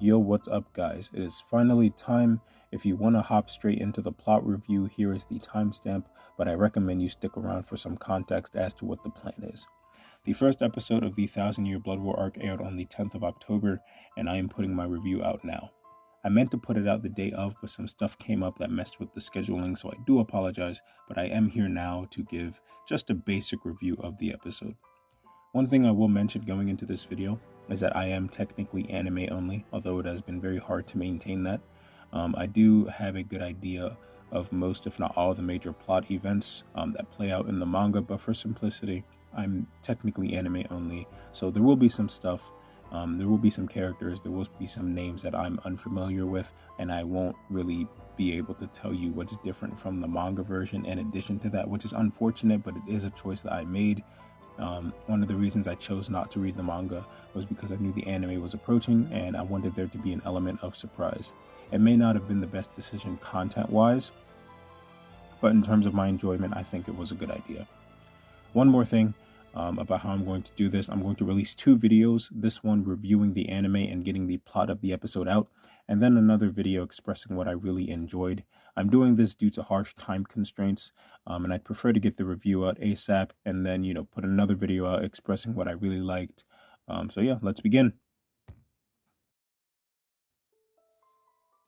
Yo, what's up, guys? It is finally time. If you want to hop straight into the plot review, here is the timestamp, but I recommend you stick around for some context as to what the plan is. The first episode of the Thousand Year Blood War arc aired on the 10th of October, and I am putting my review out now. I meant to put it out the day of, but some stuff came up that messed with the scheduling, so I do apologize, but I am here now to give just a basic review of the episode. One thing I will mention going into this video is that I am technically anime only, although it has been very hard to maintain that. I do have a good idea of most, if not all, of the major plot events that play out in the manga, but for simplicity, I'm technically anime only, so there will be some stuff, there will be some characters, there will be some names that I'm unfamiliar with, and I won't really be able to tell you what's different from the manga version in addition to that, which is unfortunate, but it is a choice that I made. One of the reasons I chose not to read the manga was because I knew the anime was approaching and I wanted there to be an element of surprise. It may not have been the best decision content-wise, but in terms of my enjoyment, I think it was a good idea. One more thing about how I'm going to do this. I'm going to release two videos, this one reviewing the anime and getting the plot of the episode out, and then another video expressing what I really enjoyed. I'm doing this due to harsh time constraints, and I'd prefer to get the review out ASAP and then, put another video out expressing what I really liked. So yeah, let's begin.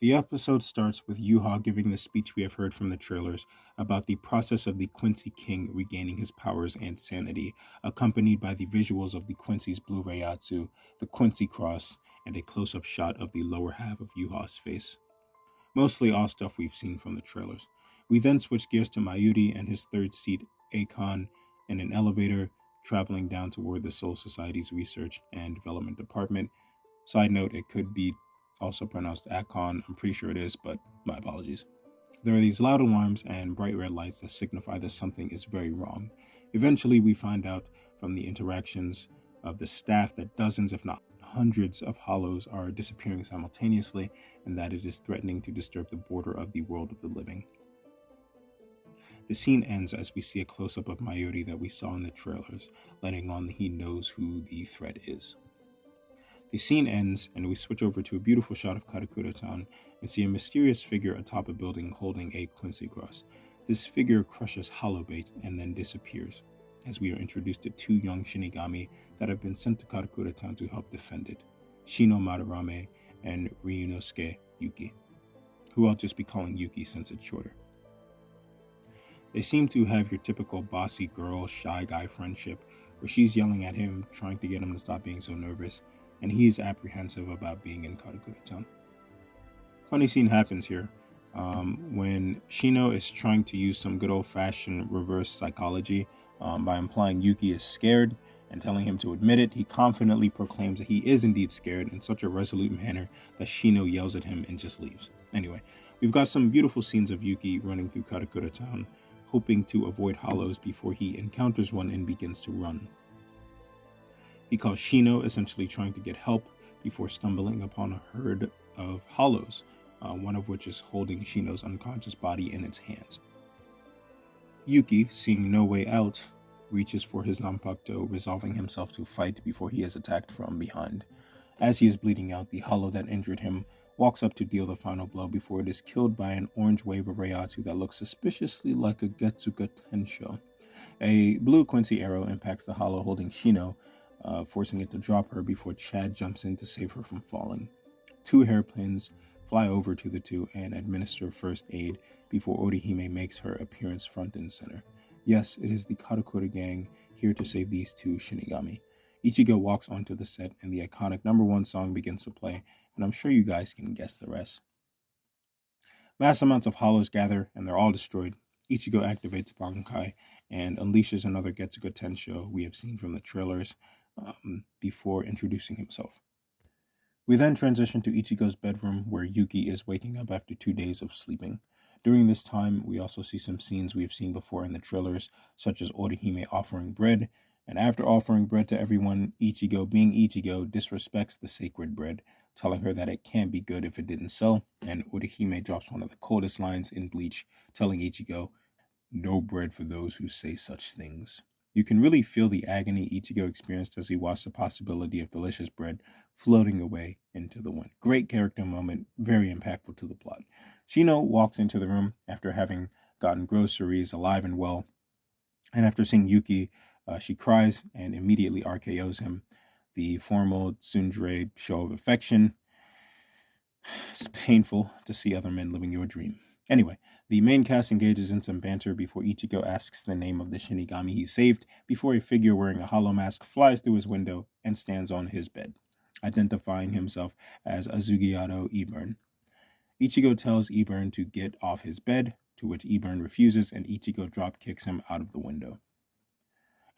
The episode starts with Yuha giving the speech we have heard from the trailers about the process of the Quincy King regaining his powers and sanity, accompanied by the visuals of the Quincy's blue Reiatsu, the Quincy cross, and a close-up shot of the lower half of Yuha's face. Mostly all stuff we've seen from the trailers. We then switch gears to Mayuri and his third seat, Akon, in an elevator, traveling down toward the Soul Society's research and development department. Side note, it could be also pronounced Akon. I'm pretty sure it is, but my apologies. There are these loud alarms and bright red lights that signify that something is very wrong. Eventually, we find out from the interactions of the staff that dozens, if not hundreds, of hollows are disappearing simultaneously and that it is threatening to disturb the border of the world of the living. The scene ends as we see a close-up of Mayuri that we saw in the trailers, letting on that he knows who the threat is. The scene ends, and we switch over to a beautiful shot of Karakura Town and see a mysterious figure atop a building holding a Quincy cross. This figure crushes hollow bait and then disappears, as we are introduced to two young Shinigami that have been sent to Karakura Town to help defend it, Shino Madarame and Ryunosuke Yuki, who I'll just be calling Yuki since it's shorter. They seem to have your typical bossy girl, shy guy friendship, where she's yelling at him, trying to get him to stop being so nervous, and he is apprehensive about being in Karakura Town. Funny scene happens here. When Shino is trying to use some good old-fashioned reverse psychology by implying Yuki is scared and telling him to admit it, he confidently proclaims that he is indeed scared in such a resolute manner that Shino yells at him and just leaves. Anyway, we've got some beautiful scenes of Yuki running through Karakura Town, hoping to avoid hollows before he encounters one and begins to run. He calls Shino, essentially trying to get help before stumbling upon a herd of hollows, one of which is holding Shino's unconscious body in its hands. Yuki, seeing no way out, reaches for his Zanpakuto, resolving himself to fight before he is attacked from behind. As he is bleeding out, the hollow that injured him walks up to deal the final blow before it is killed by an orange wave of Reiatsu that looks suspiciously like a Getsuga Tensho. A blue Quincy arrow impacts the hollow holding Shino, forcing it to drop her before Chad jumps in to save her from falling. Two hairpins fly over to the two and administer first aid before Orihime makes her appearance front and center. Yes, it is the Karakura gang here to save these two Shinigami. Ichigo walks onto the set and the iconic #1 song begins to play, and I'm sure you guys can guess the rest. Mass amounts of hollows gather and they're all destroyed. Ichigo activates Bankai and unleashes another Getsuga Tensho we have seen from the trailers before introducing himself. We then transition to Ichigo's bedroom where Yuki is waking up after 2 days of sleeping. During this time, we also see some scenes we have seen before in the trailers, such as Orihime offering bread, and after offering bread to everyone, Ichigo, being Ichigo, disrespects the sacred bread, telling her that it can't be good if it didn't sell, and Orihime drops one of the coldest lines in Bleach, telling Ichigo, "No bread for those who say such things." You can really feel the agony Ichigo experienced as he watched the possibility of delicious bread floating away into the wind. Great character moment, very impactful to the plot. Shino walks into the room after having gotten groceries alive and well, and after seeing Yuki, she cries and immediately RKOs him. The formal tsundere show of affection. It's painful to see other men living your dream. Anyway, the main cast engages in some banter before Ichigo asks the name of the Shinigami he saved before a figure wearing a hollow mask flies through his window and stands on his bed, identifying himself as Azugiato Ebern. Ichigo tells Ebern to get off his bed, to which Ebern refuses and Ichigo drop kicks him out of the window.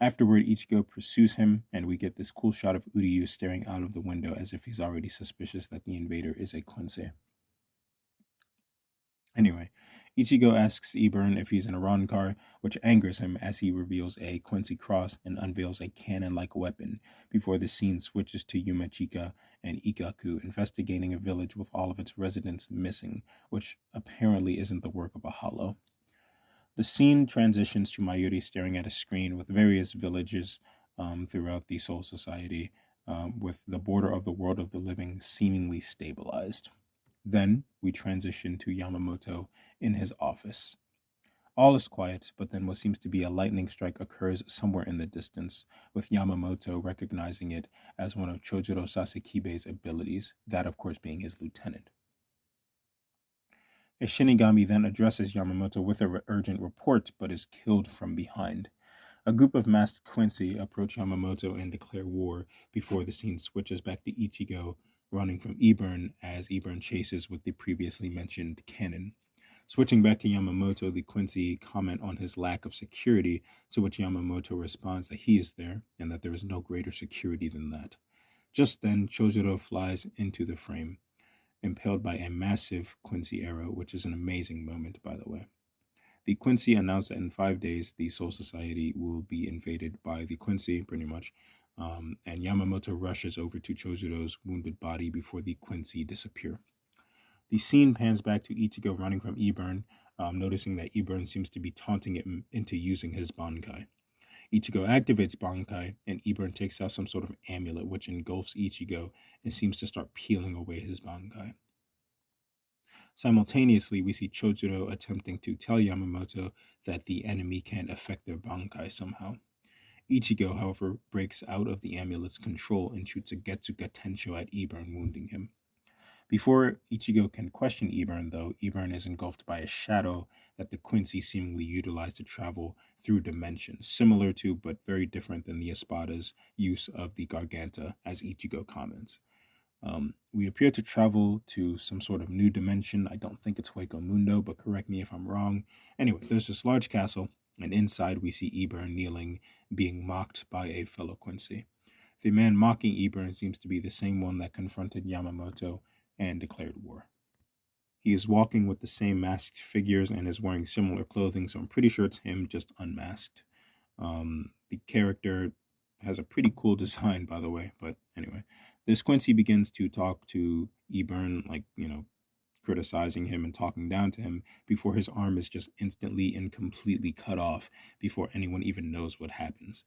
Afterward, Ichigo pursues him, and we get this cool shot of Uryu staring out of the window as if he's already suspicious that the invader is a Quincy. Anyway, Ichigo asks Ebern if he's in a Ron car, which angers him as he reveals a Quincy cross and unveils a cannon-like weapon before the scene switches to Yumachika and Ikaku investigating a village with all of its residents missing, which apparently isn't the work of a hollow. The scene transitions to Mayuri staring at a screen with various villages throughout the Soul Society, with the border of the world of the living seemingly stabilized. Then we transition to Yamamoto in his office. All is quiet, but then what seems to be a lightning strike occurs somewhere in the distance, with Yamamoto recognizing it as one of Chojuro Sasekibe's abilities, that of course being his lieutenant. A Shinigami then addresses Yamamoto with an urgent report, but is killed from behind. A group of masked Quincy approach Yamamoto and declare war before the scene switches back to Ichigo running from Ebern as Ebern chases with the previously mentioned cannon. Switching back to Yamamoto, the Quincy comment on his lack of security, to which Yamamoto responds that he is there and that there is no greater security than that. Just then, Chojuro flies into the frame, impaled by a massive Quincy arrow, which is an amazing moment, by the way. The Quincy announced that in 5 days, the Soul Society will be invaded by the Quincy, pretty much, and Yamamoto rushes over to Chojuro's wounded body before the Quincy disappear. The scene pans back to Ichigo running from Ebern, noticing that Ebern seems to be taunting him into using his Bankai. Ichigo activates Bankai, and Ebern takes out some sort of amulet which engulfs Ichigo and seems to start peeling away his Bankai. Simultaneously, we see Chojuro attempting to tell Yamamoto that the enemy can affect their Bankai somehow. Ichigo, however, breaks out of the amulet's control and shoots a Getsuga Tensho at Ebern, wounding him. Before Ichigo can question Ebern, though, Ebern is engulfed by a shadow that the Quincy seemingly utilized to travel through dimensions, similar to but very different than the Espada's use of the Garganta, as Ichigo comments. We appear to travel to some sort of new dimension. I don't think it's Hueco Mundo, but correct me if I'm wrong. Anyway, there's this large castle, and inside we see Ebern kneeling, being mocked by a fellow Quincy. The man mocking Ebern seems to be the same one that confronted Yamamoto and declared war. He is walking with the same masked figures and is wearing similar clothing, so I'm pretty sure it's him, just unmasked. The character has a pretty cool design, by the way, but anyway. This Quincy begins to talk to Ebern, criticizing him and talking down to him before his arm is just instantly and completely cut off before anyone even knows what happens.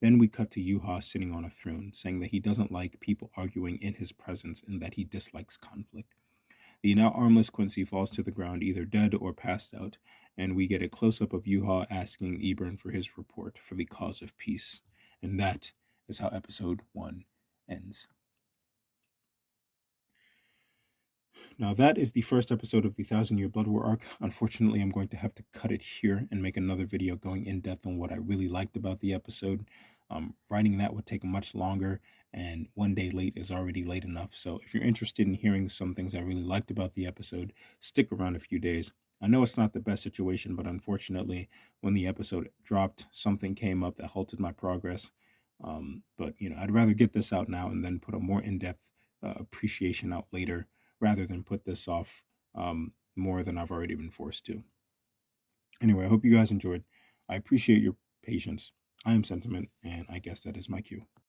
Then we cut to Yuha sitting on a throne, saying that he doesn't like people arguing in his presence and that he dislikes conflict. The now armless Quincy falls to the ground, either dead or passed out, and we get a close-up of Yuha asking Ebern for his report for the cause of peace. And that is how episode 1 ends. Now, that is the first episode of the 1,000-Year Blood War arc. Unfortunately, I'm going to have to cut it here and make another video going in depth on what I really liked about the episode. Writing that would take much longer, and one day late is already late enough. So if you're interested in hearing some things I really liked about the episode, stick around a few days. I know it's not the best situation, but unfortunately, when the episode dropped, something came up that halted my progress. But I'd rather get this out now and then put a more in-depth appreciation out later, rather than put this off more than I've already been forced to. Anyway, I hope you guys enjoyed. I appreciate your patience. I am Sentiment, and I guess that is my cue.